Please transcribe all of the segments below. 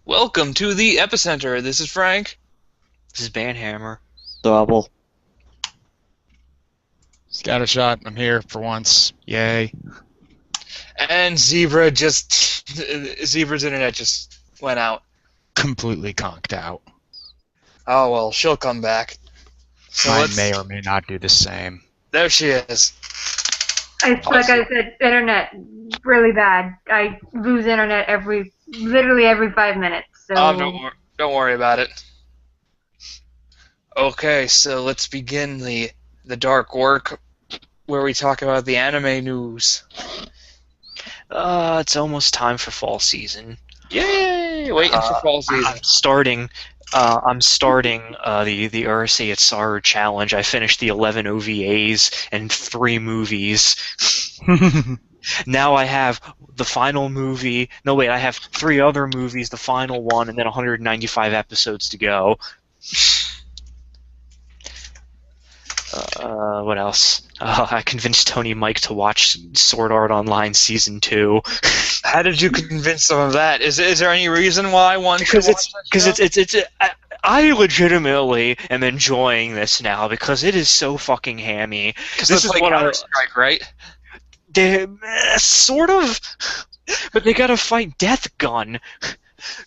Welcome to the Epicenter. This is Frank. This is Banhammer. Double. Scattershot, I'm here for once. Yay. And Zebra's internet just went out. Completely conked out. Oh well, she'll come back. So Mine may or may not do the same. There she is. Like I said, internet really bad. I lose internet literally every 5 minutes. So Don't worry about it. Okay, so let's begin the dark work where we talk about the anime news. It's almost time for fall season. Yay! Waiting for fall season. I'm starting the Urusei Itsaru challenge. I finished the 11 OVAs and 3 movies. Now I have the final movie. No, wait, I have 3 other movies, the final one, and then 195 episodes to go. What else? I convinced Tony Mike to watch Sword Art Online Season 2. How did you convince them of that? Is there any reason why one should watch that show? I legitimately am enjoying this now because it is so fucking hammy. This is like Counter-Strike, right? Sort of, but they gotta fight Death Gun,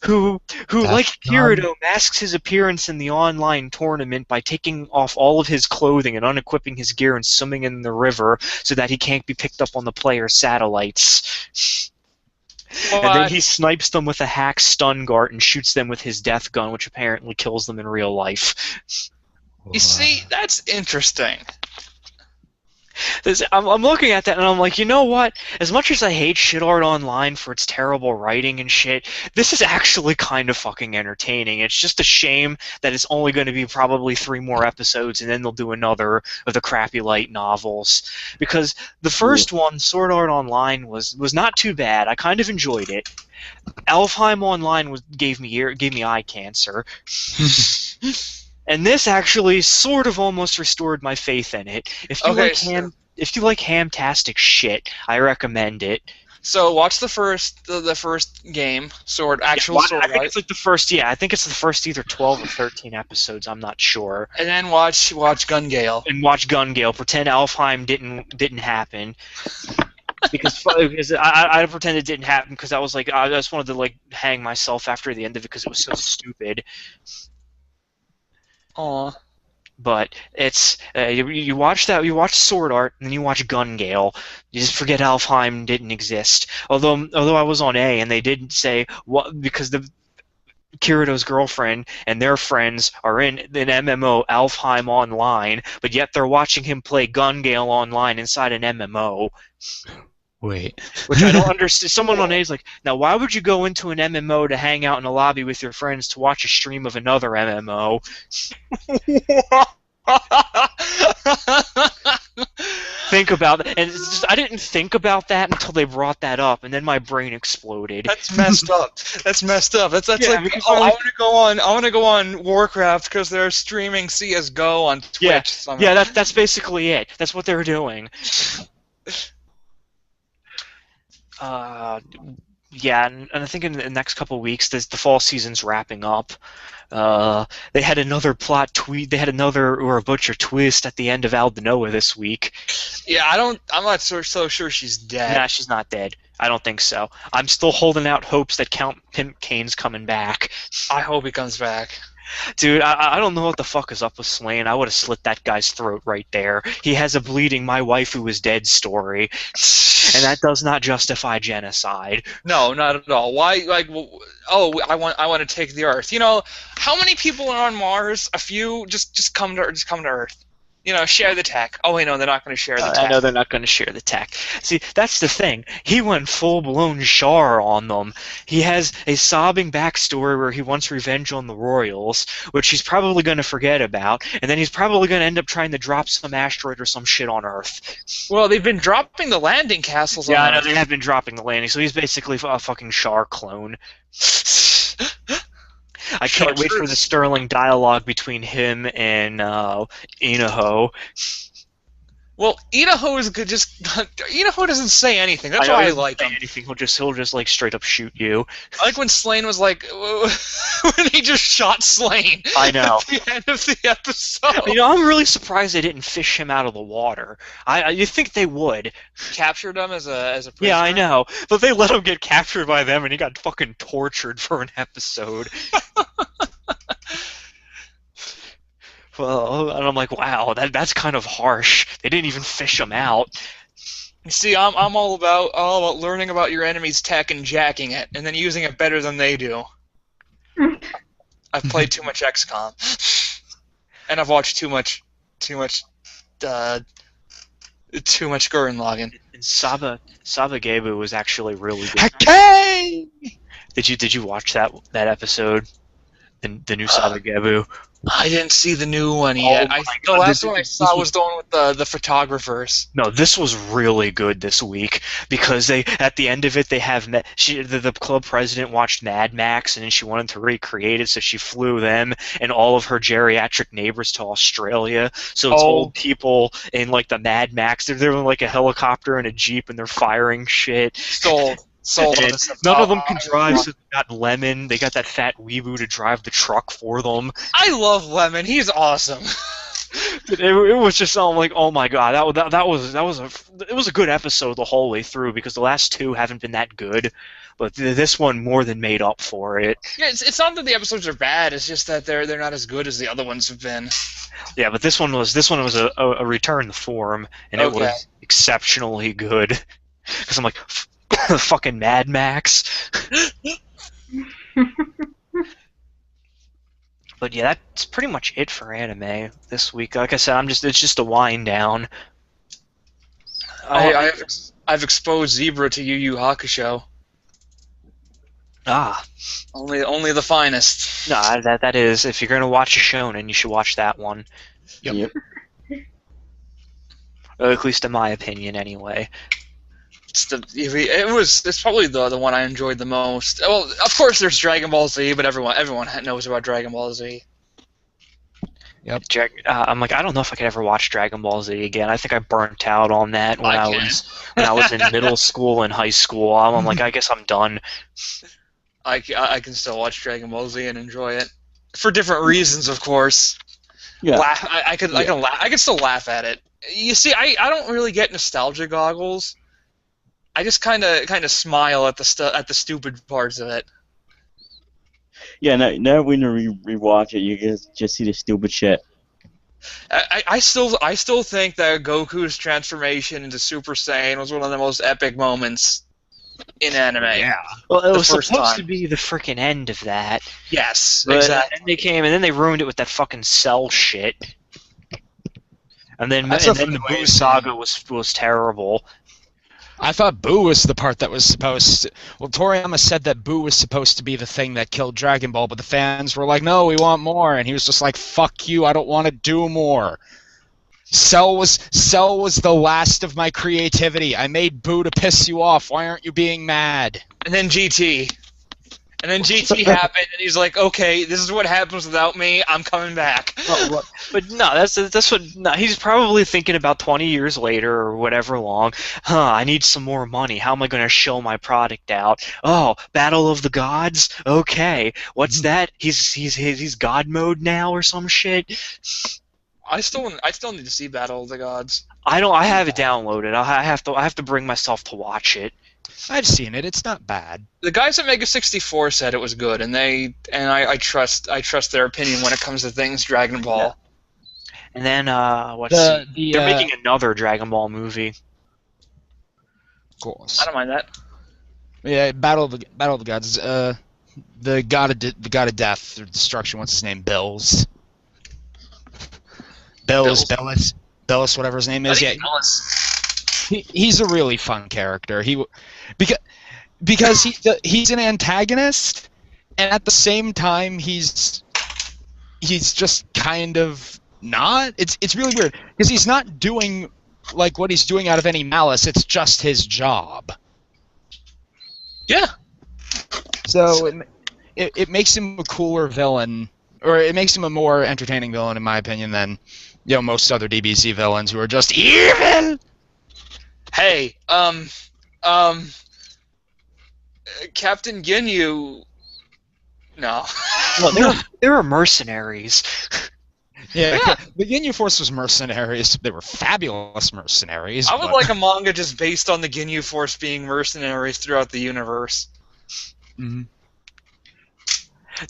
who like Kirito masks his appearance in the online tournament by taking off all of his clothing and unequipping his gear and swimming in the river so that he can't be picked up on the player's satellites. What? And then he snipes them with a hack stun guard and shoots them with his death gun, which apparently kills them in real life. You see, that's interesting. I'm looking at that and I'm like, you know what? As much as I hate Shit Art Online for its terrible writing and shit, this is actually kind of fucking entertaining. It's just a shame that it's only going to be probably 3 more episodes and then they'll do another of the crappy light novels. Because the first one, Sword Art Online, was not too bad. I kind of enjoyed it. Alfheim Online gave me eye cancer. And this actually sort of almost restored my faith in it. If you like hamtastic shit, I recommend it. So watch the first game, Sword Art. I think it's like the first. Yeah, I think it's the first either 12 or 13 episodes. I'm not sure. And then watch Gun Gale. And watch Gun Gale. Pretend Alfheim didn't happen. because I pretend it didn't happen because I was like I just wanted to like hang myself after the end of it because it was so stupid. Aw. But it's you watch Sword Art and then you watch Gun Gale. You just forget Alfheim didn't exist. Although I was on A and they did say what because the Kirito's girlfriend and their friends are in an MMO Alfheim Online, but yet they're watching him play Gun Gale online inside an MMO. Wait. Which I don't understand. Someone on A is like, now why would you go into an MMO to hang out in a lobby with your friends to watch a stream of another MMO? Think about that. And it's just, I didn't think about that until they brought that up, and then my brain exploded. That's messed up. That's messed up. That's Yeah, like, oh, I want to go on Warcraft because they're streaming CS:GO on Twitch. Yeah, somehow. yeah, that's basically it. That's what they're doing. Yeah, and I think in the next couple of weeks, the fall season's wrapping up. They had another plot tweet. They had another or a butcher twist at the end of Aldenoa this week. Yeah, I'm not so sure she's dead. Nah, she's not dead. I don't think so. I'm still holding out hopes that Count Pimp Kane's coming back. I hope he comes back. Dude, I don't know what the fuck is up with Slane. I would have slit that guy's throat right there. He has a bleeding "my waifu is dead" story, and that does not justify genocide. No, not at all. Why? Like, oh, I want to take the Earth. You know, how many people are on Mars? A few. Just come to Earth. You know, share the tech. Oh wait, no, they're not going to share the tech. I know they're not going to share the tech. See, that's the thing. He went full-blown Char on them. He has a sobbing backstory where he wants revenge on the Royals, which he's probably going to forget about, and then he's probably going to end up trying to drop some asteroid or some shit on Earth. Well, they've been dropping the landing castles. Yeah, on I know Earth. they have been dropping the landing, so he's basically a fucking Char clone. I can't wait for the sterling dialogue between him and Inaho. Well, Idaho is good. Just Idaho doesn't say anything. That's know why he I doesn't like say him. anything. He'll just like straight up shoot you. I like when Slane was like, when he just shot Slane. I know. At the end of the episode. You know, I'm really surprised they didn't fish him out of the water. You think they would? Captured him as a prisoner. Yeah, I know, but they let him get captured by them, and he got fucking tortured for an episode. Well, and I'm like, wow, that's kind of harsh. They didn't even fish him out. You see, I'm all about learning about your enemy's tech and jacking it, and then using it better than they do. I've played too much XCOM, and I've watched too much Gurren Lagann. And Saba Gebu was actually really good. Okay. Did you watch that episode? The new Saba Gebu. I didn't see the new one yet. my The God, last one I saw was the one with the photographers. No, this was really good this week because at the end of it they have the club president watched Mad Max and then she wanted to recreate it, so she flew them and all of her geriatric neighbors to Australia. So it's old people in like the Mad Max. They're in like a helicopter and a jeep and they're firing shit. Sold. And none of them can drive, so they got Lemon. They got that fat weeboo to drive the truck for them. I love Lemon. He's awesome. It was just something like, oh my god, that was a good episode the whole way through because the last two haven't been that good, but this one more than made up for it. Yeah, it's not that the episodes are bad. It's just that they're not as good as the other ones have been. Yeah, but this one was a return to form, and it was exceptionally good. Because I'm like, fucking Mad Max. But yeah, that's pretty much it for anime this week. Like I said, it's just a wind down. I've exposed Zebra to Yu Yu Hakusho. Only the finest. No, that is, if you're gonna watch a shonen, you should watch that one. Yep. Or at least in my opinion, anyway. It's probably the one I enjoyed the most. Well, of course there's Dragon Ball Z, but everyone knows about Dragon Ball Z. Yep. I'm like, I don't know if I could ever watch Dragon Ball Z again. I think I burnt out on that when I was in middle school and high school. I'm like, I guess I'm done. I can still watch Dragon Ball Z and enjoy it for different reasons, of course. Yeah. I can still laugh at it. You see, I don't really get nostalgia goggles. I just kind of smile at the stupid parts of it. Yeah, now when you rewatch it, you just see the stupid shit. I still think that Goku's transformation into Super Saiyan was one of the most epic moments in anime. Yeah. Well, it was first supposed time. to be the freaking end of that. Yes, But exactly. then they came and then they ruined it with that fucking Cell shit. And then That's the amazing. Boo saga was terrible. I thought Boo was the part that was supposed to... Well, Toriyama said that Boo was supposed to be the thing that killed Dragon Ball, but the fans were like, no, we want more. And he was just like, fuck you, I don't want to do more. Cell was the last of my creativity. I made Boo to piss you off. Why aren't you being mad? And then GT. And then GT happened, and he's like, okay, this is what happens without me. I'm coming back. But no, that's what. No, he's probably thinking about 20 years later or whatever long. I need some more money. How am I going to show my product out? Oh, Battle of the Gods. Okay, what's that? He's God mode now or some shit. I still need to see Battle of the Gods. I have it downloaded. I have to bring myself to watch it. I've seen it. It's not bad. The guys at Mega 64 said it was good, and I trust their opinion when it comes to things Dragon Ball. Yeah. And then they're making another Dragon Ball movie. Of course. I don't mind that. Yeah, Battle of the Gods. The god of death or destruction. What's his name? Bells, whatever his name is. Yeah, he's a really fun character. Because he's an antagonist, and at the same time he's just kind of not. It's really weird because he's not doing like what he's doing out of any malice. It's just his job. Yeah. So it makes him a cooler villain or it makes him a more entertaining villain, in my opinion, than most other DBZ villains who are just evil. Hey, Captain Ginyu. No. Well, they were mercenaries. Yeah, the Ginyu Force was mercenaries. They were fabulous mercenaries. I would like a manga just based on the Ginyu Force being mercenaries throughout the universe. Mm-hmm.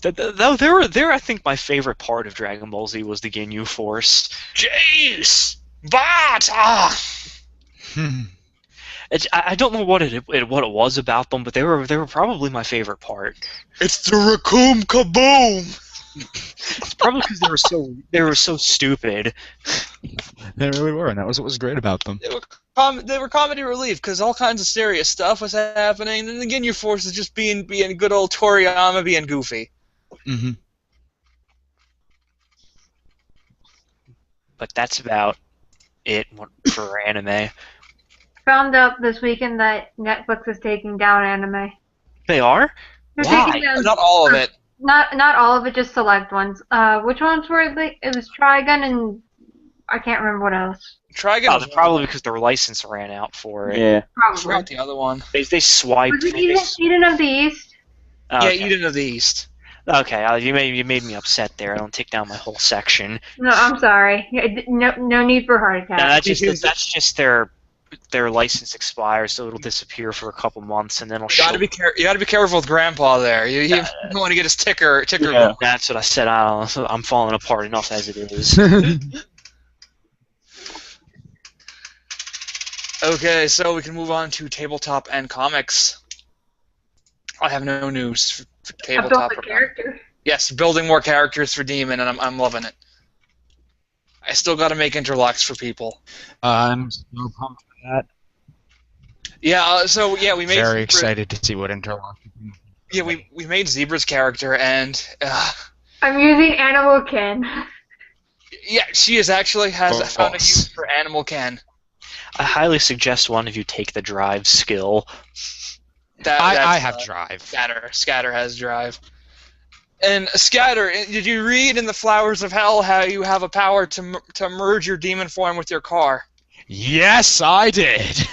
They're I think my favorite part of Dragon Ball Z was the Ginyu Force. Jace! Bata! I don't know what it was about them, but they were probably my favorite part. It's the Raccoon Kaboom! It's probably because they were so stupid. They really were, and that was what was great about them. They were comedy relief because all kinds of serious stuff was happening, and the Ginyu Force is just being good old Toriyama being goofy. Mm-hmm. But that's about it for anime. Found out this weekend that Netflix is taking down anime. They are? They're Why? taking down Not all of it. Not all of it, just select ones. Which ones were they? It was Trigun and I can't remember what else. Trigun Probably because their license ran out for it. Yeah. I forgot Probably. the other one. They swiped. Was it Eden of the East? Yeah, Okay. Eden of the East. Okay, you made me upset there. I don't take down my whole section. No, I'm sorry. No need for a heart attack. No, that's just their license expires, so it'll disappear for a couple months, and then it'll You gotta be careful with Grandpa there. You don't want to get his ticker. Yeah. That's what I said. I'm falling apart enough as it is. Okay, so we can move on to tabletop and comics. I have no news for I tabletop. built a character. Yes, building more characters for Demon, and I'm loving it. I still got to make interlocks for people. I'm so pumped for that. Yeah, we made Very excited to see what interlock. Yeah, we made Zebra's character, and I'm using Animal Ken. yeah, she is actually found a Boss. use for Animal Ken. I highly suggest one of you take the drive skill. I have drive. Scatter has drive. And Scatter, did you read in the Flowers of Hell how you have a power to merge your demon form with your car? Yes, I did.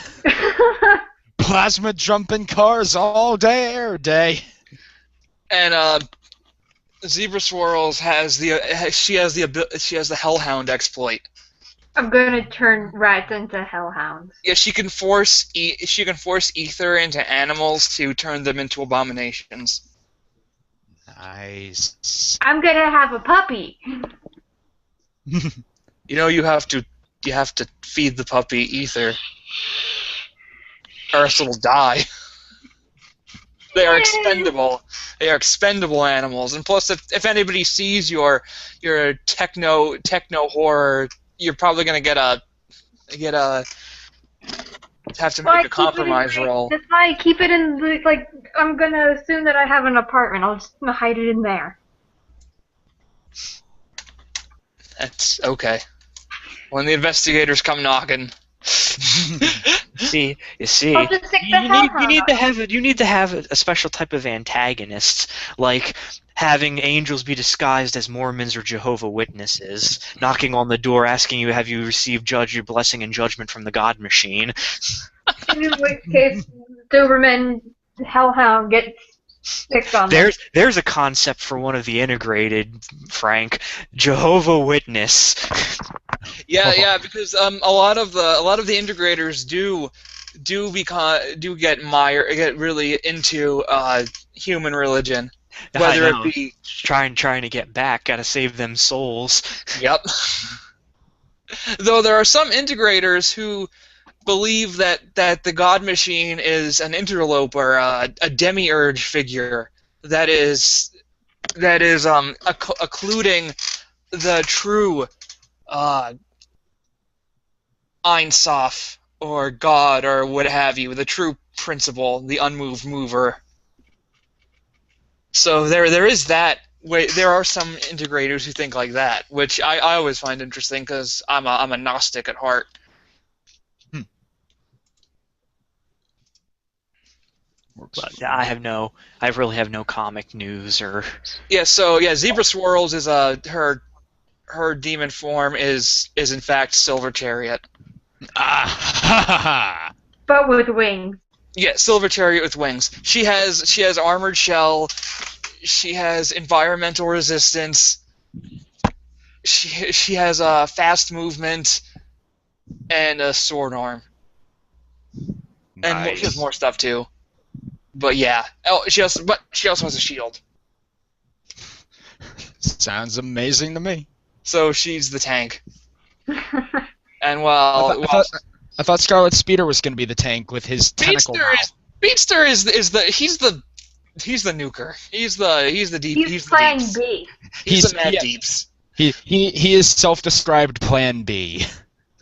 Plasma jumping cars all day, every day. And Zebra Swirls has the Hellhound exploit. I'm gonna turn rats into hellhounds. Yeah, she can force ether into animals to turn them into abominations. Nice. I'm gonna have a puppy. You know, you have to feed the puppy ether, or else it'll die. They are expendable. They are expendable animals. And plus, if anybody sees your techno horror, you're probably gonna have to make a compromise roll. That's why I keep it in the, I'm gonna assume that I have an apartment. I'll just hide it in there. That's okay. When the investigators come knocking. You see, I'll just stick the you need hellhound to have it. You need to have a special type of antagonists, like having angels be disguised as Mormons or Jehovah Witnesses, knocking on the door, asking you, "Have you received your blessing and judgment from the God Machine?" in which case, Doberman Hellhound gets sticked on them. There's a concept for one of the integrated, Frank. Jehovah Witness. Yeah, because a lot of the integrators do get really into human religion, whether it be trying to get back, gotta save them souls. Yep. Though there are some integrators who believe that the God Machine is an interloper, a demiurge figure that is occluding the true Ein Sof or God or what have you, the true principle, the unmoved mover. So there is that. There are some integrators who think like that, which I always find interesting because I'm a Gnostic at heart. We're But I really have no comic news or. Yeah, so Zebra Swirls is her demon form is in fact Silver Chariot. Ah, But with wings. Yeah, Silver Chariot with wings. She has armored shell. She has environmental resistance. She has fast movement and a sword arm. And she has more stuff too. But yeah, she also has a shield. Sounds amazing to me. So she's the tank. And I I thought Scarlet Speeder was going to be the tank with his tentacle mouth. Speedster is the nuker. He's the deep. He's Plan deeps. B. He's the mad deeps. He is self-described Plan B.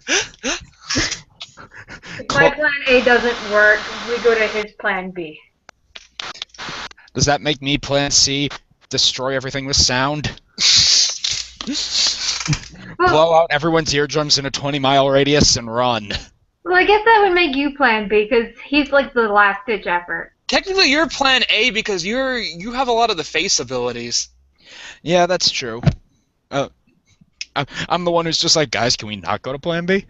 If my Plan A doesn't work, we go to his Plan B. Does that make me Plan C? Destroy everything with sound? Blow out everyone's eardrums in a 20-mile radius and run. Well, I guess that would make you Plan B, because he's like the last-ditch effort. Technically, you're Plan A because you have a lot of the face abilities. Yeah, that's true. I'm the one who's just like, guys, can we not go to Plan B?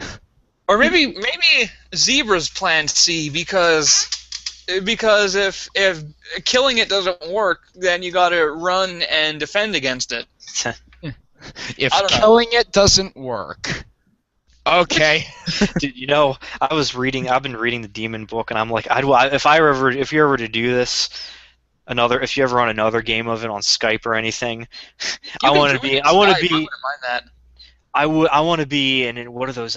Or maybe Zebra's Plan C because if killing it doesn't work, then you gotta run and defend against it. If killing it doesn't work, okay. Dude, I've been reading the Demon book, and I'm like, if you're ever to do this, if you ever run another game of it on Skype or anything, I want to be in what are those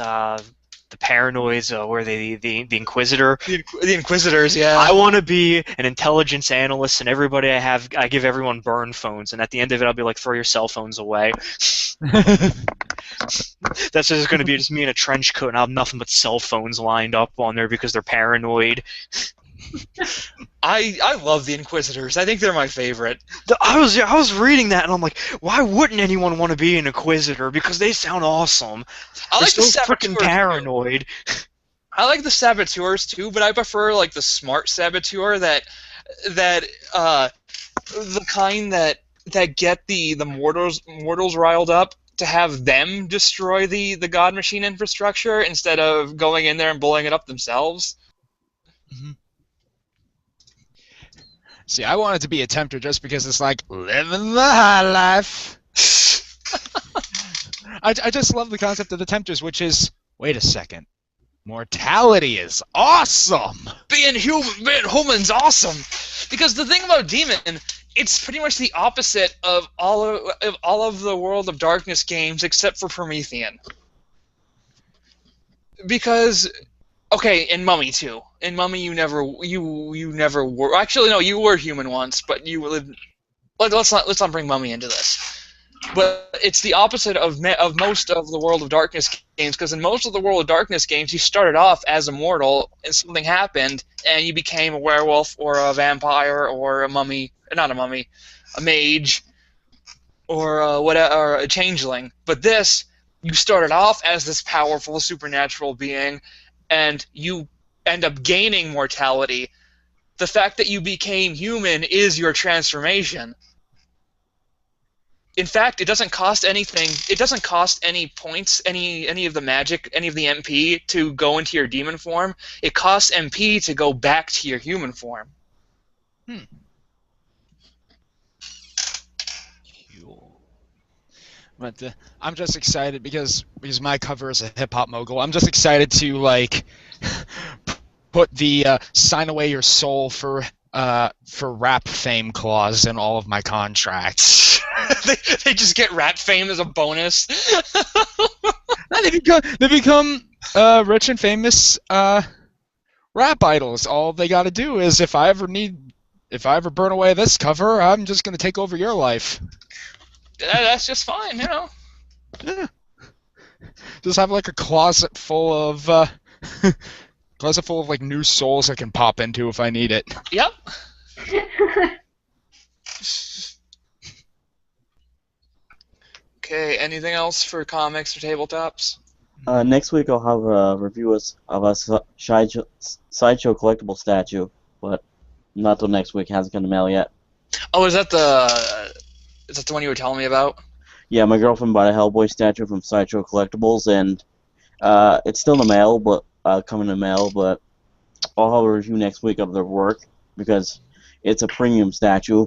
the paranoids where the Inquisitor. The Inquisitors, yeah. I want to be an intelligence analyst, and everybody I give everyone burn phones, and at the end of it, I'll be like, throw your cell phones away. That's just going to be just me in a trench coat, and I'll have nothing but cell phones lined up on there because they're paranoid. I love the Inquisitors. I think they're my favorite. I was reading that, and I'm like, why wouldn't anyone want to be an Inquisitor? Because they sound awesome. I like they're the so freaking paranoid. I like the saboteurs too, but I prefer like the smart saboteur that the kind that get the mortals riled up to have them destroy the God Machine infrastructure instead of going in there and blowing it up themselves. Mm-hmm. See, I wanted to be a Tempter just because it's like living the high life. I just love the concept of the Tempters, which is, wait a second, mortality is awesome. Being human's awesome, because the thing about Demon, it's pretty much the opposite of all of the World of Darkness games except for Promethean. Because, okay, in Mummy too. In Mummy, you never were. Actually, no, you were human once, but you lived. Let's not bring Mummy into this. But it's the opposite of most of the World of Darkness games, because in most of the World of Darkness games, you started off as immortal, and something happened, and you became a werewolf or a vampire or a mummy, not a mummy, a mage, or or a changeling. But this, you started off as this powerful supernatural being, and you end up gaining mortality. The fact that you became human is your transformation. In fact, it doesn't cost anything. It doesn't cost any points, any of the magic, any of the MP to go into your demon form. It costs MP to go back to your human form. But I'm just excited because my cover is a hip hop mogul. I'm just excited to like put the sign away your soul for rap fame clause in all of my contracts. they just get rap fame as a bonus. They become rich and famous rap idols. All they got to do is if I ever burn away this cover, I'm just gonna take over your life. That's just fine, Yeah. Just have like a closet full of like new souls I can pop into if I need it. Yep. Okay, anything else for comics or tabletops? Next week I'll have a review of a Sideshow collectible statue, but Not till next week. Hasn't come to mail yet. Oh, is that the one you were telling me about? Yeah, my girlfriend bought a Hellboy statue from Sideshow Collectibles, and it's still in the mail, but coming in the mail. But I'll have a review next week of their work because it's a premium statue.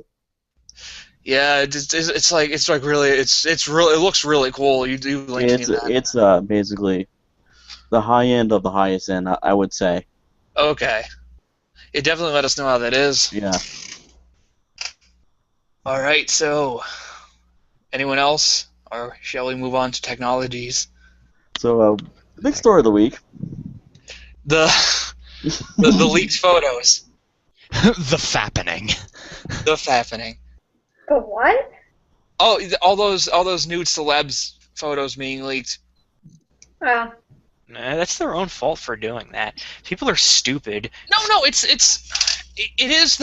Yeah, it's like really it looks really cool. You do link me that. It's basically the high end of the highest end, I would say. Okay. Yeah, definitely let us know how that is. Yeah. All right, so anyone else, or shall we move on to technologies? So, big story of the week. The the leaked photos, The fappening. the fappening. The what? Oh, all those nude celebs photos being leaked. Oh. Nah, that's their own fault for doing that. People are stupid. No, it is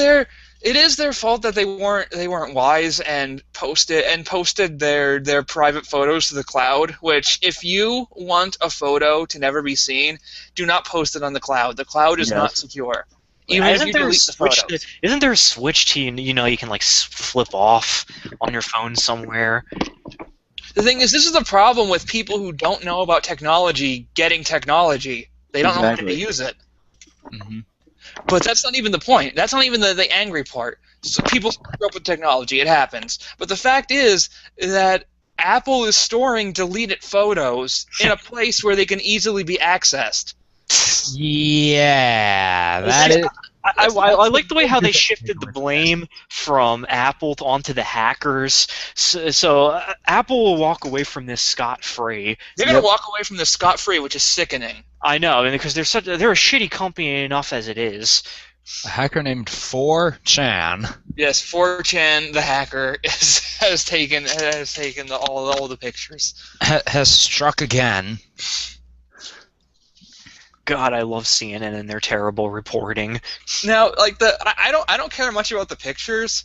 their fault that they weren't wise and posted their private photos to the cloud. Which, if you want a photo to never be seen, do not post it on the cloud. The cloud is not secure. Even if you delete the photos. Isn't there a switch to you know you can like flip off on your phone somewhere? The thing is, this is the problem with people who don't know about technology getting technology. They don't know how to use it. Mm-hmm. But that's not even the point. That's not even the angry part. So people screw up with technology. It happens. But the fact is that Apple is storing deleted photos in a place where they can easily be accessed. Yeah, that is. I like the way how they shifted the blame from Apple onto the hackers. So Apple will walk away from this scot-free. They're going to walk away from this scot-free, which is sickening. I know, because they're a shitty company enough as it is. A hacker named 4chan. Yes, 4chan, the hacker, has taken all the pictures. Has struck again. God, I love CNN and their terrible reporting. Now, like I don't care much about the pictures,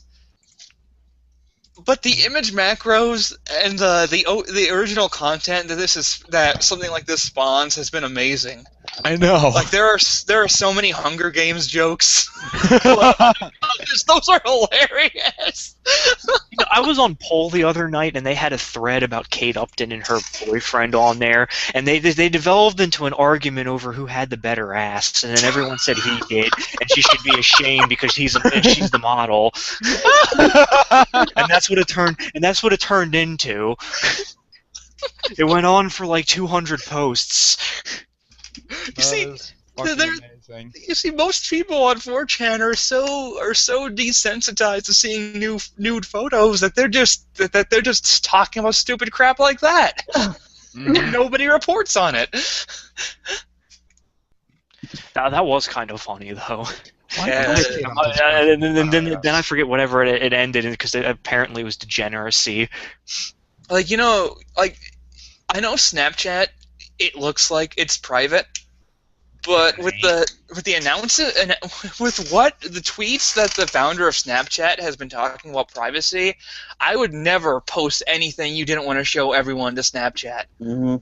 but the image macros and the original content that something like this spawns has been amazing. I know. Like there are so many Hunger Games jokes. Those are hilarious. You know, I was on Poll the other night, and they had a thread about Kate Upton and her boyfriend on there, and they devolved into an argument over who had the better ass, and then everyone said he did, and she should be ashamed because she's the model, and that's what it turned into. It went on for like 200 posts. You see, most people on 4chan are so desensitized to seeing nude photos that they're just talking about stupid crap like that. Nobody reports on it. That was kind of funny though. Yeah. And then I forget whatever it ended because apparently it was degeneracy. Like I know Snapchat. It looks like it's private, but with the announcement and with the tweets that the founder of Snapchat has been talking about privacy, I would never post anything you didn't want to show everyone to Snapchat. Mm-hmm.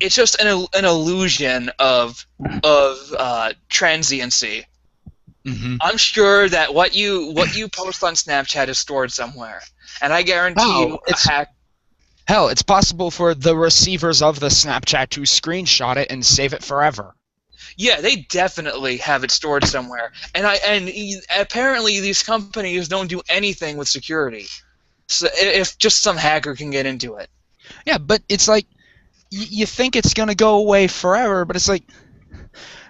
It's just an illusion of transiency. Mm-hmm. I'm sure that what you post on Snapchat is stored somewhere, and I guarantee you a hack. Hell, it's possible for the receivers of the Snapchat to screenshot it and save it forever. Yeah, they definitely have it stored somewhere, and apparently these companies don't do anything with security. So if just some hacker can get into it. Yeah, but it's like you think it's gonna go away forever, but it's like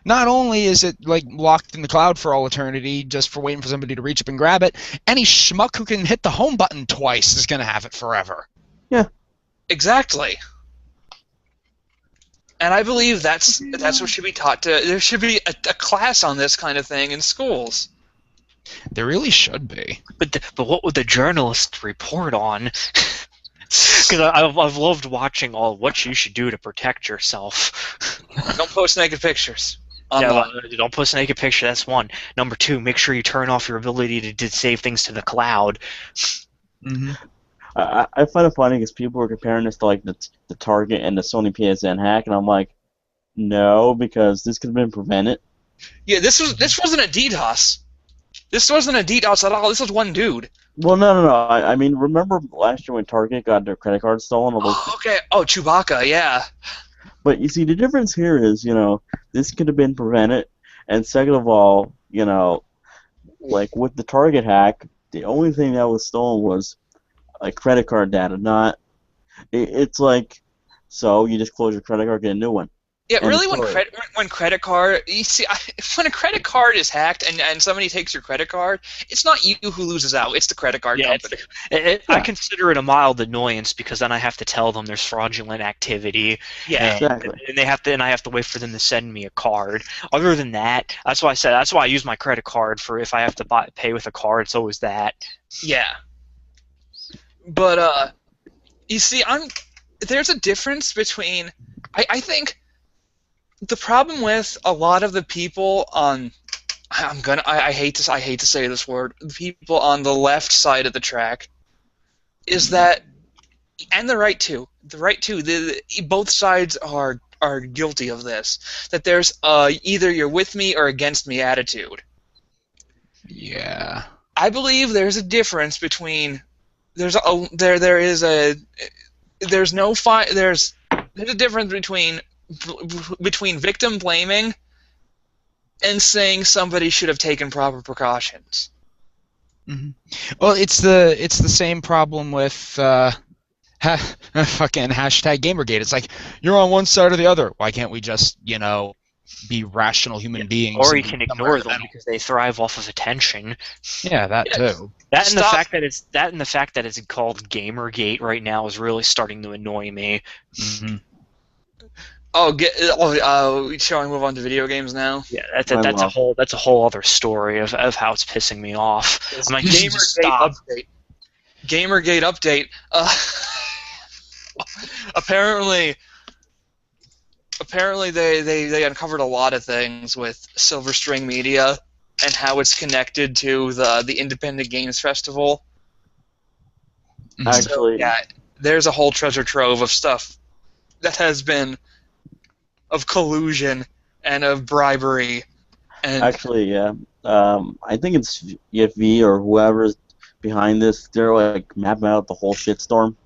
not only is it like locked in the cloud for all eternity, just for waiting for somebody to reach up and grab it, any schmuck who can hit the home button twice is gonna have it forever. Yeah. Exactly. And I believe that's what should be taught to. There should be a class on this kind of thing in schools. There really should be. But what would the journalists report on? Because I've loved watching all what you should do to protect yourself. Don't post naked pictures. Yeah, don't post a naked picture. That's one. Number two, make sure you turn off your ability to save things to the cloud. Mm-hmm. I find it funny because people were comparing this to like the Target and the Sony PSN hack, and I'm like, no, because this could have been prevented. Yeah, this wasn't a DDoS. This wasn't a DDoS at all. This was one dude. Well, no. I mean, remember last year when Target got their credit card stolen? All those. Oh, okay. Oh, Chewbacca. Yeah. But you see, the difference here is, this could have been prevented, and second of all, like with the Target hack, the only thing that was stolen was like credit card data. Not, it's like, so you just close your credit card, get a new one. Yeah, And really. it's When credit card, you see, when a credit card is hacked and somebody takes your credit card, it's not you who loses out. It's the credit card company. I consider it a mild annoyance because then I have to tell them there's fraudulent activity. Yeah. Exactly. And I have to wait for them to send me a card. Other than that, that's why I use my credit card for if I have to pay with a card. It's always that. Yeah. But you see, there's a difference between. I think the problem with a lot of the people on. I hate to say this word. The people on the left side of the track is that, and the right too. The right too. Both sides are guilty of this. That there's either you're with me or against me attitude. Yeah. I believe there's a difference between. There's a difference between victim blaming and saying somebody should have taken proper precautions. Mm-hmm. Well, it's the same problem with fucking hashtag Gamergate. It's like you're on one side or the other. Why can't we just be rational human beings? Or you can ignore them because they thrive off of attention. Yeah, that too. That and the fact that it's called Gamergate right now is really starting to annoy me. Mm-hmm. Shall we move on to video games now? Yeah, that's a whole other story of how it's pissing me off. I'm like, Gamergate update. Apparently they uncovered a lot of things with Silver String Media and how it's connected to the Independent Games Festival. Actually, So, yeah, there's a whole treasure trove of stuff that has been of collusion and of bribery. And actually, yeah. I think it's EFV or whoever's behind this. They're like mapping out the whole shitstorm.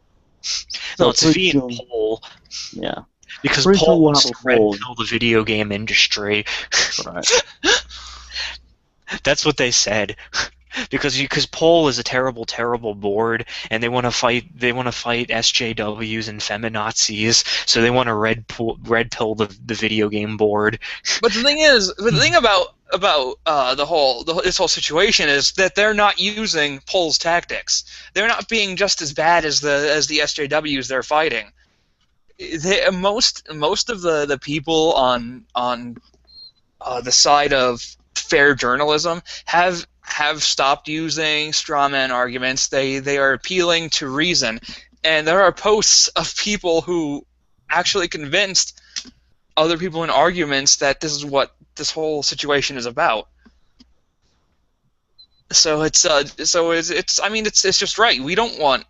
No, it's pretty V and soon- Poll. Yeah. Because Pretty soon Poll we'll wants have to a poll. red pill the video game industry. Right. That's what they said. Because Poll is a terrible, terrible board, and they want to fight SJWs and feminazis, so they want to red pill the video game board. But the thing about this whole situation is that they're not using Poll's tactics. They're not being just as bad as the SJWs they're fighting. Most of the people on the side of fair journalism have stopped using straw man arguments. They are appealing to reason, and there are posts of people who actually convinced other people in arguments that this is what this whole situation is about. So it's just right. We don't want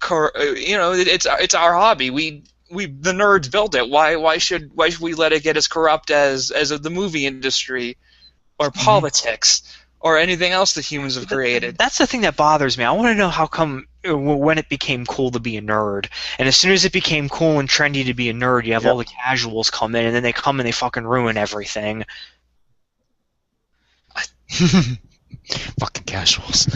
it's our hobby. We the nerds built it. Why should we let it get as corrupt as the movie industry or politics or anything else that humans have created? That's the thing that bothers me. I want to know how come when it became cool to be a nerd, and as soon as it became cool and trendy to be a nerd, you have all the casuals come in, and then they come and they fucking ruin everything. Fucking casuals.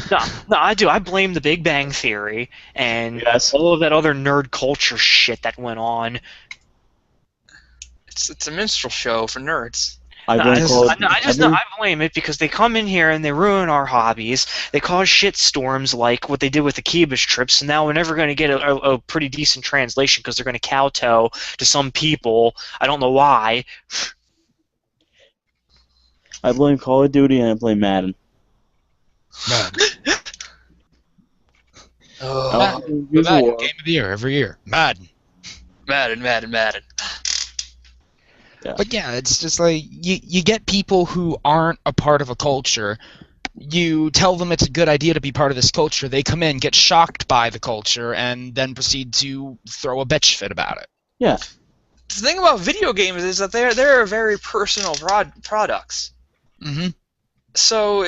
No, I do. I blame the Big Bang Theory and Yes. all of that other nerd culture shit that went on. It's a minstrel show for nerds. I blame it because they come in here and they ruin our hobbies. They cause shit storms like what they did with the Kibosh trips, and now we're never going to get a pretty decent translation because they're going to kowtow to some people. I don't know why. I blame Call of Duty and I blame Madden. Oh, Madden, game of the year every year. Madden. Madden. Yeah. But yeah, it's just like you get people who aren't a part of a culture. You tell them it's a good idea to be part of this culture. They come in, get shocked by the culture, and then proceed to throw a bitch fit about it. Yeah. The thing about video games is that they're very personal products. Mm-hmm. So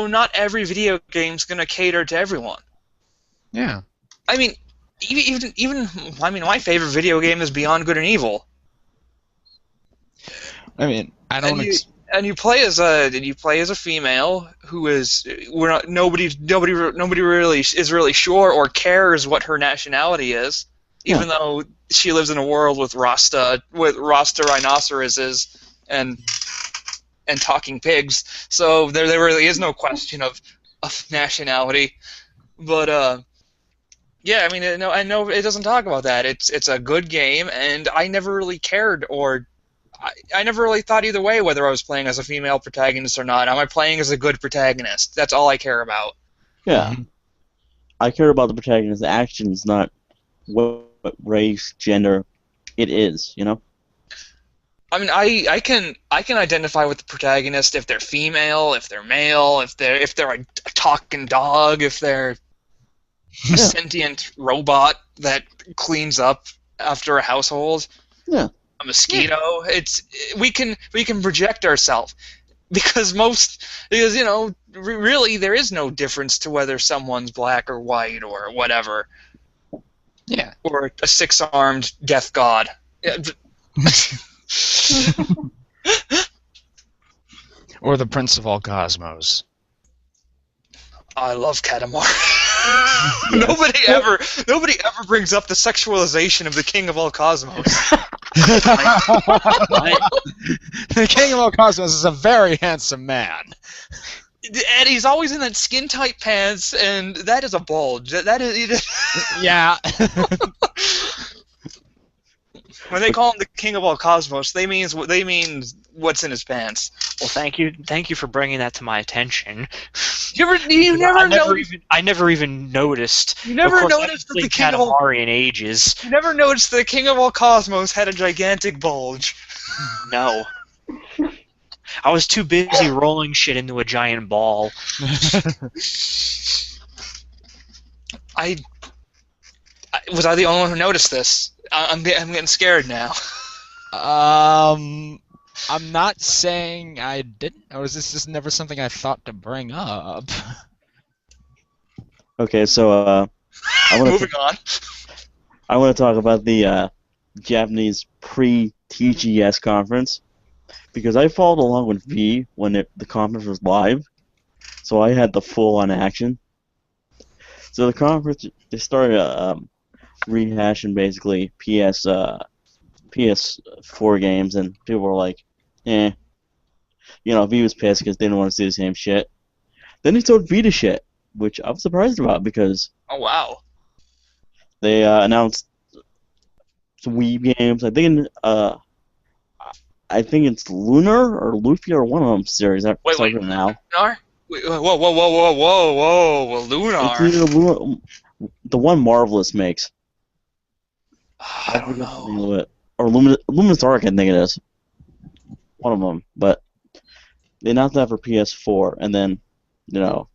not every video game's gonna cater to everyone. Yeah. I mean, even I mean, my favorite video game is Beyond Good and Evil. I mean, I don't. And you play as a female who is nobody really is really sure or cares what her nationality is, even though she lives in a world with Rasta rhinoceroses and talking pigs. So there really is no question of nationality. But yeah, I mean, I know it doesn't talk about that. It's a good game, and I never really cared or. I never really thought either way whether I was playing as a female protagonist or not. Am I playing as a good protagonist? That's all I care about. Yeah. I care about the protagonist's actions, not what race, gender it is, you know? I mean, I can identify with the protagonist if they're female, if they're male, if they're a talking dog, if they're a sentient robot that cleans up after a household. Yeah. A mosquito. We can project ourselves because really there is no difference to whether someone's black or white or whatever. Yeah. Or a six-armed death god. Or the Prince of all Cosmos. I love Katamari. Nobody ever brings up the sexualization of the King of all Cosmos. The King of all Cosmos is a very handsome man. And he's always in that skin-tight pants, and that is a bulge. That is. Yeah. When they call him the King of all Cosmos, they mean what's in his pants. Well, thank you for bringing that to my attention. I never even noticed. You never Of course, noticed that I the haven't King played of all. Katamari in ages. You never noticed the King of all Cosmos had a gigantic bulge. No. I was too busy rolling shit into a giant ball. Was I the only one who noticed this? I'm getting scared now. I'm not saying I didn't, or is this just never something I thought to bring up? Okay, so Moving on. I want to talk about the Japanese pre-TGS conference because I followed along with V when the conference was live, so I had the full-on action. So the conference, they started rehashing basically PS4 games, and people were like, eh. You know, V was pissed because they didn't want to see the same shit. Then they started Vita shit, which I was surprised about because Oh wow. they announced some Wii games. I think it's Lunar or Luffy or one of them series. Wait. Now. Lunar? Wait, whoa, Lunar. It's either Lunar, the one Marvelous makes. I don't forget the know. name of it. Or Luminous Arc, I think it is. One of them. But they announced that for PS4, and then, you know,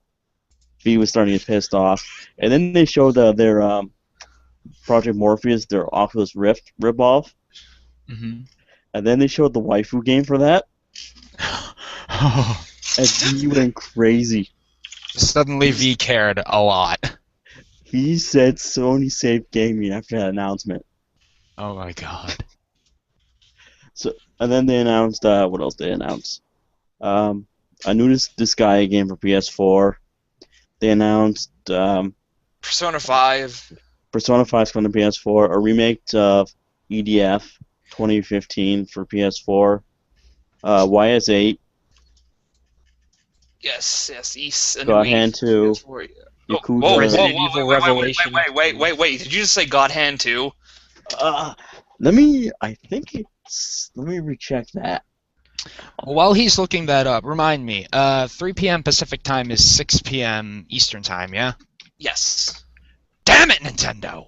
V was starting to get pissed off. And then they showed their Project Morpheus, their Oculus Rift ripoff. Mm-hmm. And then they showed the waifu game for that. And V went crazy. Suddenly V cared a lot. He said Sony saved gaming after that announcement. Oh my god. And then they announced, what else did they announce? A new Disgaea game for PS4. They announced Persona 5. Persona 5's coming to PS4. A remake of EDF 2015 for PS4. YS8. Yes, East. God Hand 2. Yakuza. Whoa, Resident Evil Revelation. Wait. Did you just say God Hand 2? Let me recheck that. While he's looking that up, remind me, 3 p.m. Pacific time is 6 p.m. Eastern time, yeah? Yes. Damn it, Nintendo!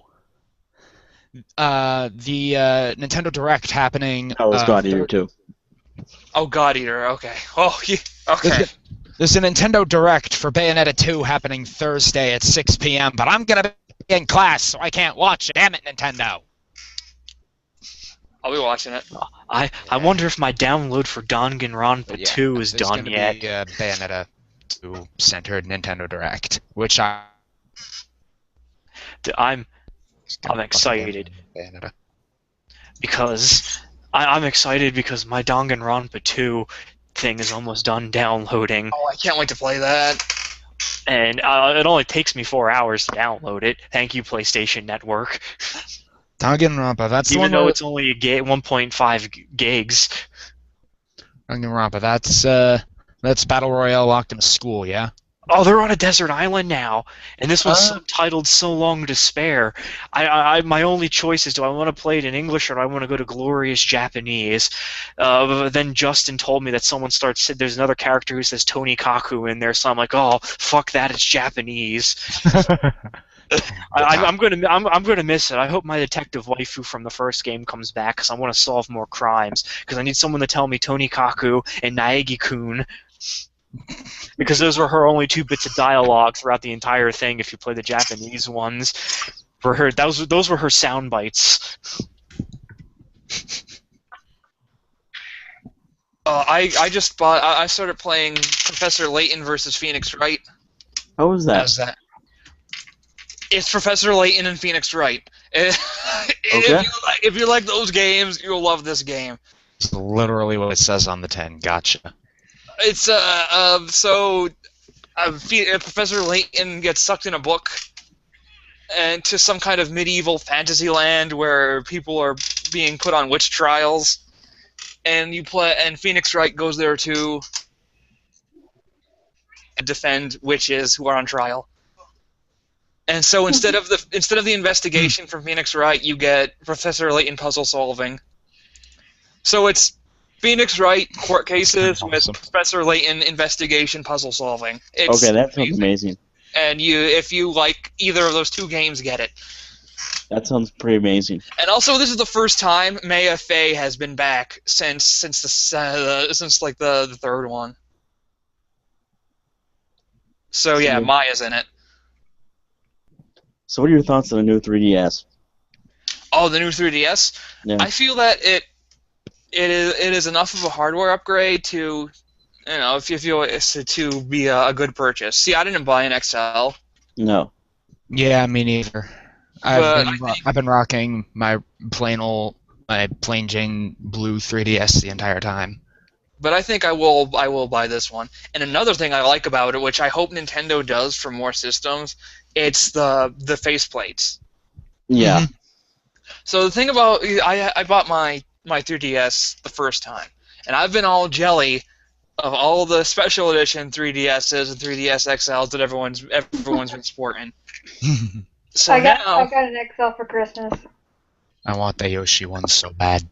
The Nintendo Direct happening... Oh, it's God Eater 2. Oh, God Eater, okay. Oh, yeah, okay. There's a Nintendo Direct for Bayonetta 2 happening Thursday at 6 p.m., but I'm gonna be in class, so I can't watch it. Damn it, Nintendo! I'll be watching it. I wonder if my download for Danganronpa But yeah, 2 is there's done gonna yet. be a Bayonetta 2 centered Nintendo Direct, which I'm I'm excited Bayonetta. because I'm excited because my Danganronpa 2 thing is almost done downloading, Oh, I can't wait to play that. and it only takes me 4 hours to download it. Thank you, PlayStation Network. Danganronpa, that's the Even one though where it's only 1.5 gigs. Danganronpa, that's Battle Royale locked in a school, yeah? Oh, they're on a desert island now, and this one's subtitled "So Long to Spare." My only choice is: do I want to play it in English or do I want to go to glorious Japanese? But then Justin told me that there's another character who says Tony Kaku in there, so I'm like, oh, fuck that, it's Japanese. I'm gonna miss it. I hope my detective waifu from the first game comes back because I want to solve more crimes. Because I need someone to tell me Tony Kaku and Naegi-kun. Because those were her only 2 bits of dialogue throughout the entire thing. If you play the Japanese ones, for her, those were her sound bites. I just bought. I started playing Professor Layton versus Phoenix Wright. How was that? How's that? It's Professor Layton and Phoenix Wright. If you like those games, you'll love this game. It's literally what it says on the tin. Gotcha. It's Professor Layton gets sucked in a book and to some kind of medieval fantasy land where people are being put on witch trials, and Phoenix Wright goes there to defend witches who are on trial. And so instead of the investigation from Phoenix Wright, you get Professor Layton puzzle solving. So it's Phoenix Wright court cases with Professor Layton investigation puzzle solving. Okay, that sounds amazing. And if you like either of those 2 games, get it. That sounds pretty amazing. And also, this is the first time Maya Fey has been back since the 3rd one. So yeah, Maya's in it. So what are your thoughts on the new 3DS? Oh, the new 3DS? Yeah. I feel that it is enough of a hardware upgrade to, if you feel it's to be a good purchase. See, I didn't buy an XL. No. Yeah, me neither. I've been rocking my plain Jane blue 3DS the entire time. But I think I will buy this one. And another thing I like about it, which I hope Nintendo does for more systems, it's the faceplates. Yeah. Mm-hmm. So the thing about I bought my 3DS the first time, and I've been all jelly of all the special edition 3DSs and 3DS XLs that everyone's been sporting. So I got an XL for Christmas. I want the Yoshi one so bad.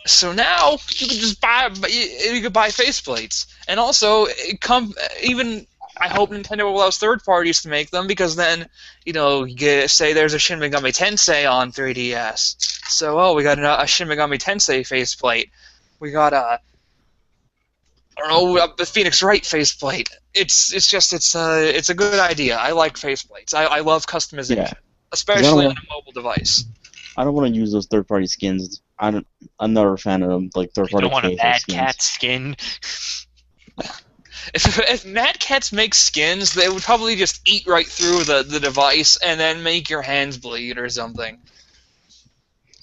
So now you can just buy faceplates, and also I hope Nintendo allows third parties to make them, because then say there's a Shin Megami Tensei on 3DS. So we got a Shin Megami Tensei faceplate. We got a Phoenix Wright faceplate. It's a good idea. I like faceplates. I love customization, especially on a mobile device. I don't want to use those third-party skins. I'm not a fan of them, like third-party. You don't want a Mad Cat skin. If Mad Cats make skins, they would probably just eat right through the device and then make your hands bleed or something.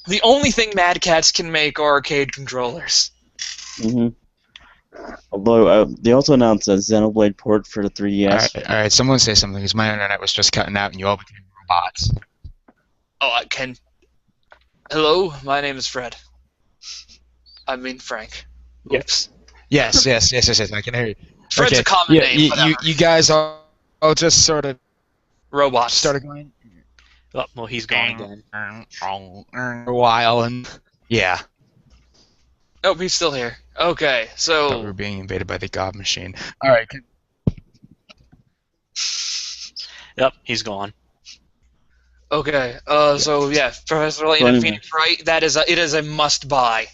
The only thing Mad Cats can make are arcade controllers. Mm-hmm. Although they also announced a Xenoblade port for the 3DS. All right, someone say something, because my internet was just cutting out and you all became robots. Oh, I can. Hello, my name is Fred. I mean Frank. Oops. Yes, I can hear you. Fred's a common name. You guys all just sort of robots started going. Oh, well, he's gone again. A while, and yeah. Oh, he's still here. Okay, so But we're being invaded by the God Machine. All right. Yep, he's gone. Okay, so yeah, Professor Layton and Phoenix Wright. It is a must buy.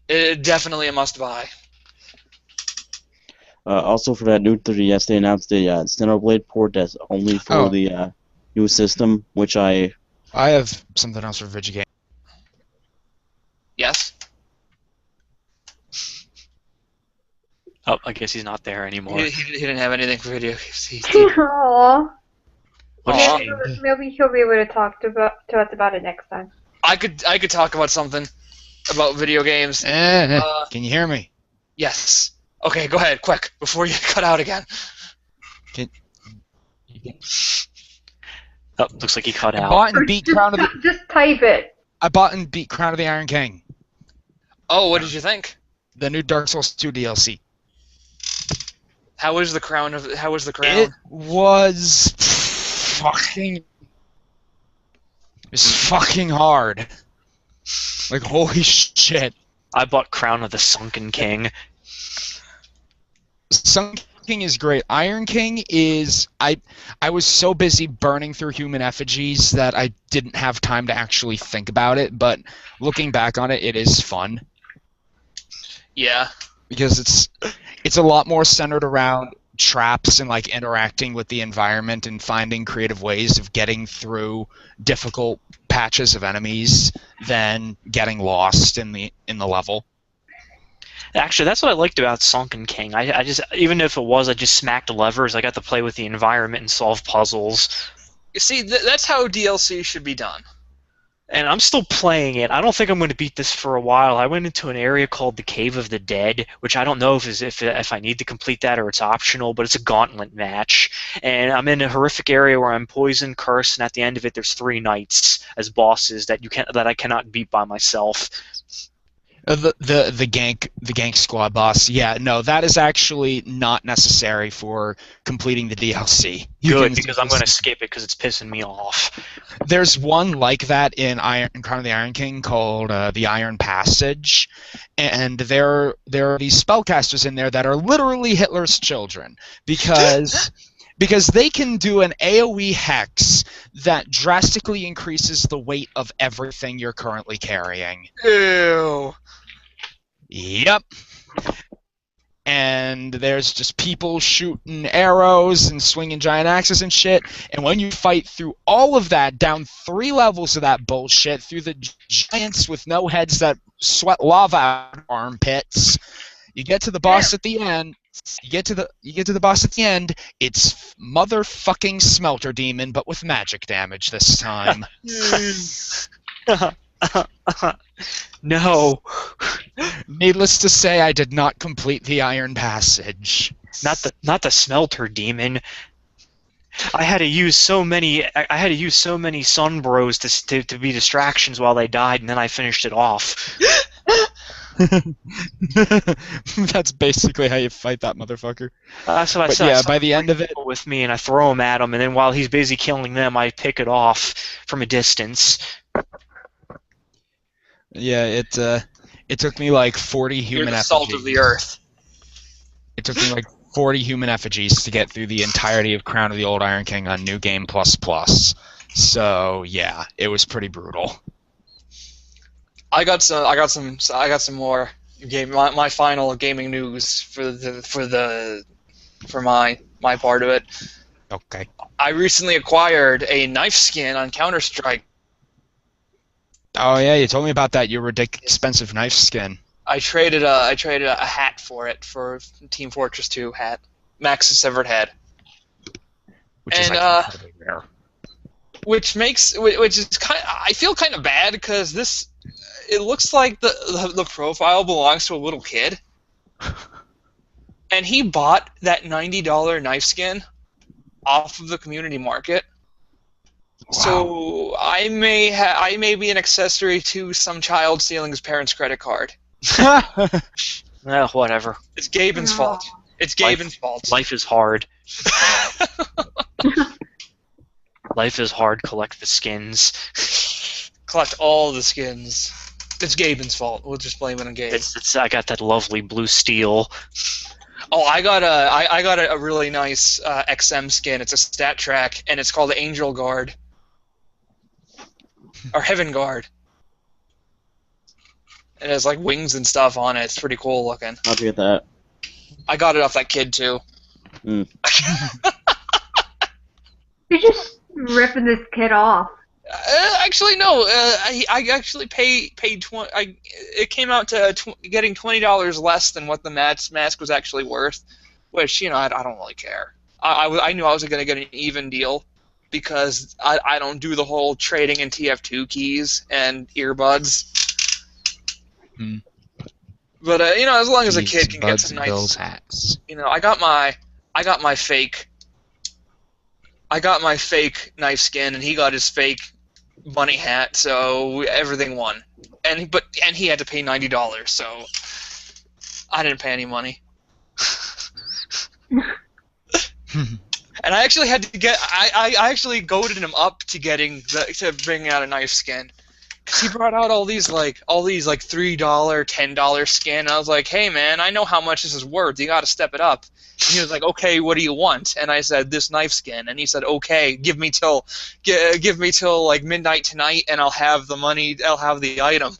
Definitely a must buy. Also for that new 3DS, they announced a Xenoblade port that's only for the new system, which I have something else for Vigigame. Yes. Oh, I guess he's not there anymore. He didn't have anything for video games. Aww. What a Aw. shame. Maybe he'll be able to talk to us about it next time. I could talk about something about video games. Can you hear me? Yes. Okay, go ahead, quick, before you cut out again. Oh, looks like he cut I out. bought and beat Crown of the. Just type it. I bought and beat Crown of the Iron King, Oh, what did you think? the new Dark Souls 2 DLC. How was the crown? It was fucking. It's fucking hard. Like holy shit. I bought Crown of the Sunken King. Sun King is great. Iron King is I was so busy burning through human effigies that I didn't have time to actually think about it, but looking back on it, it is fun Yeah. because it's a lot more centered around traps and like interacting with the environment and finding creative ways of getting through difficult patches of enemies than getting lost in the level. Actually, that's what I liked about Sunken King. I just, even if it was, I just smacked levers. I got to play with the environment and solve puzzles. You see, that's how DLC should be done. And I'm still playing it. I don't think I'm going to beat this for a while. I went into an area called the Cave of the Dead, which I don't know if I need to complete that or it's optional, but it's a gauntlet match. And I'm in a horrific area where I'm poisoned, cursed, and at the end of it, there's 3 knights as bosses that I cannot beat by myself. The gank squad boss. Yeah, no, that is actually not necessary for completing the DLC. Good, because I'm going to skip it because it's pissing me off. There's one like that in Crown of the Iron King called the Iron Passage, and there are these spellcasters in there that are literally Hitler's children because they can do an AoE hex that drastically increases the weight of everything you're currently carrying. Ew. Yep. And there's just people shooting arrows and swinging giant axes and shit. And when you fight through all of that, down 3 levels of that bullshit, through the giants with no heads that sweat lava out of armpits, you get to the boss at the end. You get to the boss at the end. It's motherfucking Smelter Demon, but with magic damage this time. No. Needless to say, I did not complete the Iron Passage. Not the Smelter Demon. I had to use so many Sunbros to be distractions while they died, and then I finished it off. That's basically how you fight that motherfucker. That's what I But said. yeah, I by the end of it, with me, and I throw him at him, and then while he's busy killing them, I pick it off from a distance. yeah, it took me like 40 You're human the effigies. salt of the earth. It took me like 40 human effigies to get through the entirety of Crown of the Old Iron King on New Game Plus Plus. So yeah, it was pretty brutal. I got some more my final gaming news for my part of it. Okay. I recently acquired a knife skin on Counter-Strike. Oh yeah, you told me about that. Your ridiculous expensive knife skin. I traded a hat for it, for Team Fortress 2 hat, Max's severed head, Which is and like incredibly rare. which is I feel kind of bad because it looks like the profile belongs to a little kid, and he bought that $90 knife skin off of the community market. Wow. So I may be an accessory to some child stealing his parents' credit card. Whatever. It's Gaben's fault. It's Gaben's fault. Life is hard. Life is hard. Collect the skins. Collect all the skins. It's Gaben's fault. We'll just blame it on Gabe. I got that lovely blue steel. Oh, I got a really nice XM skin. It's a stat track, and it's called the Angel Guard. Or Heaven Guard. It has like wings and stuff on it. It's pretty cool looking. How'd you get that? I got it off that kid too. You're just ripping this kid off. Actually, no. I actually paid 20. It came out to getting $20 less than what the mask was actually worth, which I don't really care. I knew I was going to get an even deal because I don't do the whole trading in TF2 keys and earbuds. Hmm. But as long as a Keys, kid can get buds, some and nice, bills, hats. I got my fake knife skin, and he got his fake bunny hat, so everything won. And he had to pay $90, so I didn't pay any money. And I actually had to get. I actually goaded him up to bringing out a knife skin. Cause he brought out all these $3, $10 skin. And I was like, hey man, I know how much this is worth. You got to step it up. And he was like, okay, what do you want? And I said, this knife skin. And he said, okay, give me till like midnight tonight, and I'll have the money. I'll have the item.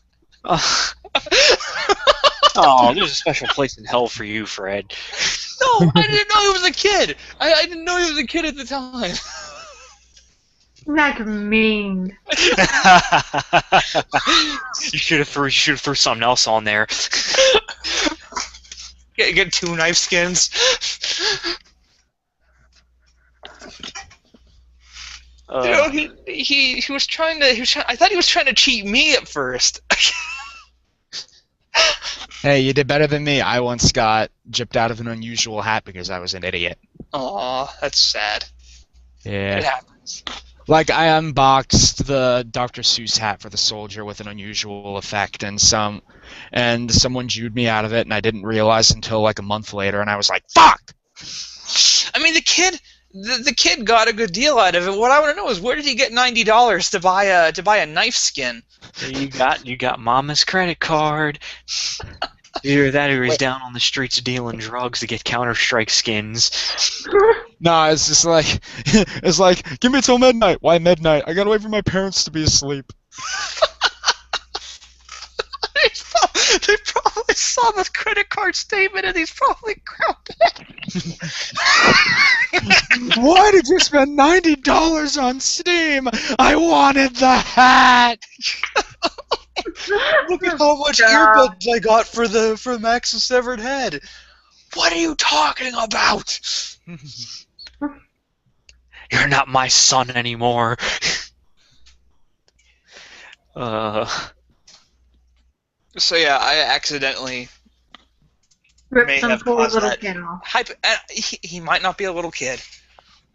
Oh, there's a special place in hell for you, Fred. No, I didn't know he was a kid. I didn't know he was a kid at the time. That's mean. You should have threw something else on there. Get 2 knife skins. He was trying to. I thought he was trying to cheat me at first. Hey, you did better than me. I once got gypped out of an unusual hat because I was an idiot. Aw, that's sad. It Yeah. happens. Like, I unboxed the Dr. Seuss hat for the soldier with an unusual effect, and someone Jewed me out of it, and I didn't realize until like a month later, and I was like, fuck! I mean, the kid got a good deal out of it. What I want to know is, where did he get $90 to buy a knife skin? You got Mama's credit card. Either that, or he's down on the streets dealing drugs to get Counter-Strike skins. Nah, it's just like, it's like, give me till midnight. Why midnight? I gotta wait for my parents to be asleep. They probably saw the credit card statement, and he's probably grabbed it. Why did you spend $90 on Steam? I wanted the hat! Look at how much earbuds I got for Max's severed head. What are you talking about? You're not my son anymore. So yeah, I accidentally Rip may some have poor caused little that. kid off. He might not be a little kid.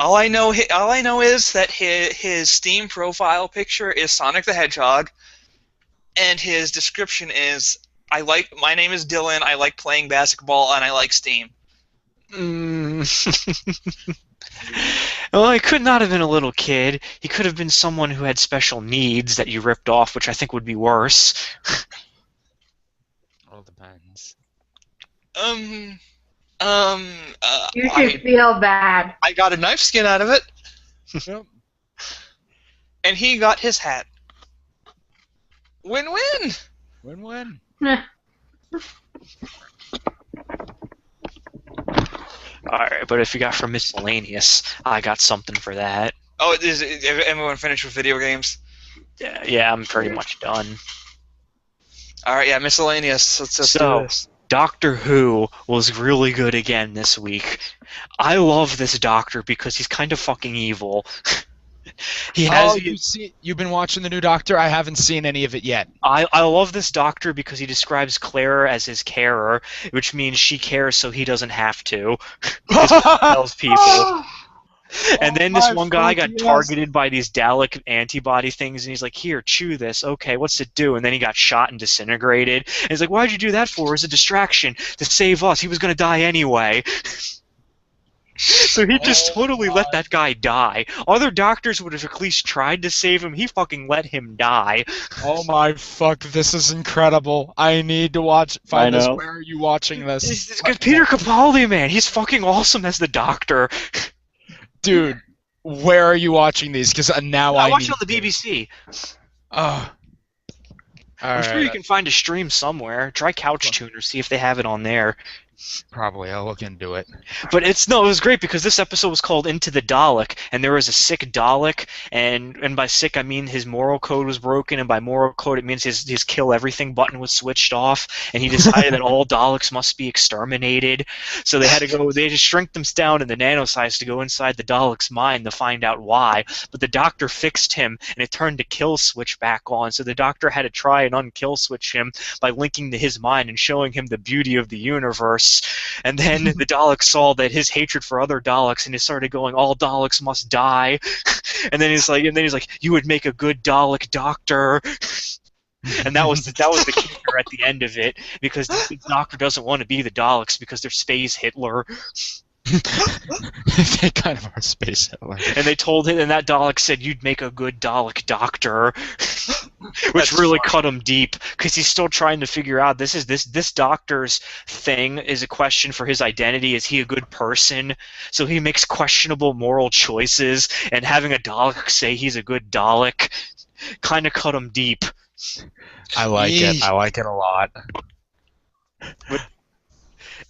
All I know is that his Steam profile picture is Sonic the Hedgehog, and his description is, my name is Dylan, I like playing basketball, and I like Steam. Well, he could not have been a little kid. He could have been someone who had special needs that you ripped off, which I think would be worse. All depends. You should feel bad. I got a knife skin out of it, Yep. and he got his hat. Win-win! Win-win. Alright, but if you got from miscellaneous, I got something for that. Oh, is everyone finished with video games? Yeah, I'm pretty much done. All right, yeah, miscellaneous. Let's do So, this. Doctor Who was really good again this week. I love this Doctor because he's kind of fucking evil. You've been watching the new Doctor? I haven't seen any of it yet. I love this Doctor because he describes Claire as his carer, which means she cares so he doesn't have to. Is what he tells people. And then this one guy got targeted by these Dalek antibody things, and he's like, here, chew this. Okay, what's it do? And then he got shot and disintegrated. And he's like, why'd you do that for? As a distraction to save us. He was going to die anyway. So he just totally let that guy die. Other doctors would have at least tried to save him. He fucking let him die. Oh my fuck, this is incredible. I need to find this. Where are you watching this? It's Peter Capaldi, man. He's fucking awesome as the Doctor. Dude, where are you watching these? Because now I watch it on the BBC. Oh. I'm sure you can find a stream somewhere. Try Couch Tuner, see if they have it on there. Probably, I'll look into it. But it was great because this episode was called Into the Dalek, and there was a sick Dalek, and by sick I mean his moral code was broken, and by moral code it means his kill everything button was switched off, and he decided that all Daleks must be exterminated. So they had to shrink them down in the nanosize to go inside the Dalek's mind to find out why. But the doctor fixed him, and it turned the kill switch back on. So the doctor had to try and unkill switch him by linking to his mind and showing him the beauty of the universe. And then the Dalek saw that his hatred for other Daleks, and he started going, "All Daleks must die." And then he's like, "You would make a good Dalek doctor." And that was the kicker at the end of it, because the doctor doesn't want to be the Daleks because they're space Hitler. They kind of are space Hitler. And they told him, and that Dalek said, "You'd make a good Dalek doctor," which really cut him deep, because he's still trying to figure out this doctor's thing is a question for his identity. Is he a good person? So he makes questionable moral choices, and having a Dalek say he's a good Dalek kind of cut him deep. I like it. I like it a lot.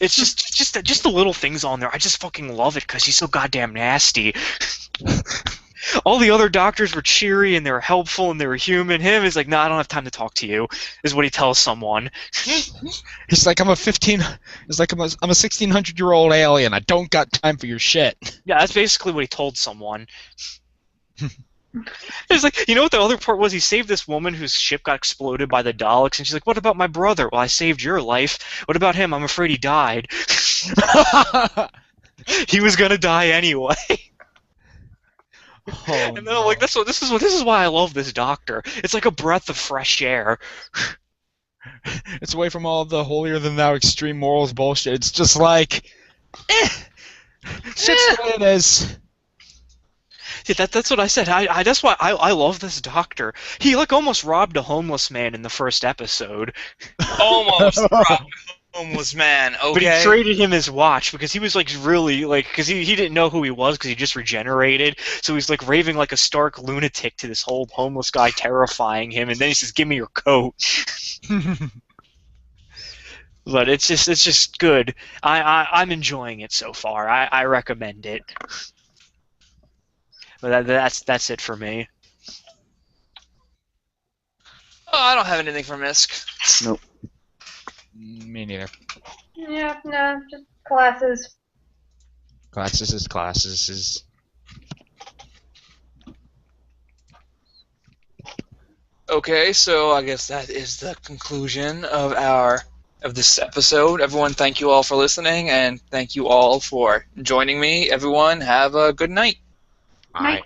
It's just the little things on there. I just fucking love it because he's so goddamn nasty. All the other doctors were cheery and they were helpful and they were human. Him is like, "No, I don't have time to talk to you," is what he tells someone. He's like, I'm a 1600-year-old alien. I don't got time for your shit. Yeah, that's basically what he told someone. It's like, you know what the other part was? He saved this woman whose ship got exploded by the Daleks, and she's like, "What about my brother?" "Well, I saved your life." "What about him?" "I'm afraid he died." He was gonna die anyway. Oh, And then I'm like, this is why I love this doctor. It's like a breath of fresh air. It's away from all the holier-than-thou extreme morals bullshit. It's just like, shit's the way it is. Yeah, that's what I said. That's why I love this doctor. He like almost robbed a homeless man in the first episode. Almost robbed a homeless man. Okay. But he traded him his watch because he was like really like, because he didn't know who he was because he just regenerated. So he's like raving like a stark lunatic to this whole homeless guy, terrifying him. And then he says, "Give me your coat." But it's just good. I'm enjoying it so far. I recommend it. But that's it for me. Oh, I don't have anything for Misk. Nope. Me neither. Yeah, no, just classes. Classes is. Okay, so I guess that is the conclusion of this episode. Everyone, thank you all for listening, and thank you all for joining me. Everyone, have a good night. Bye.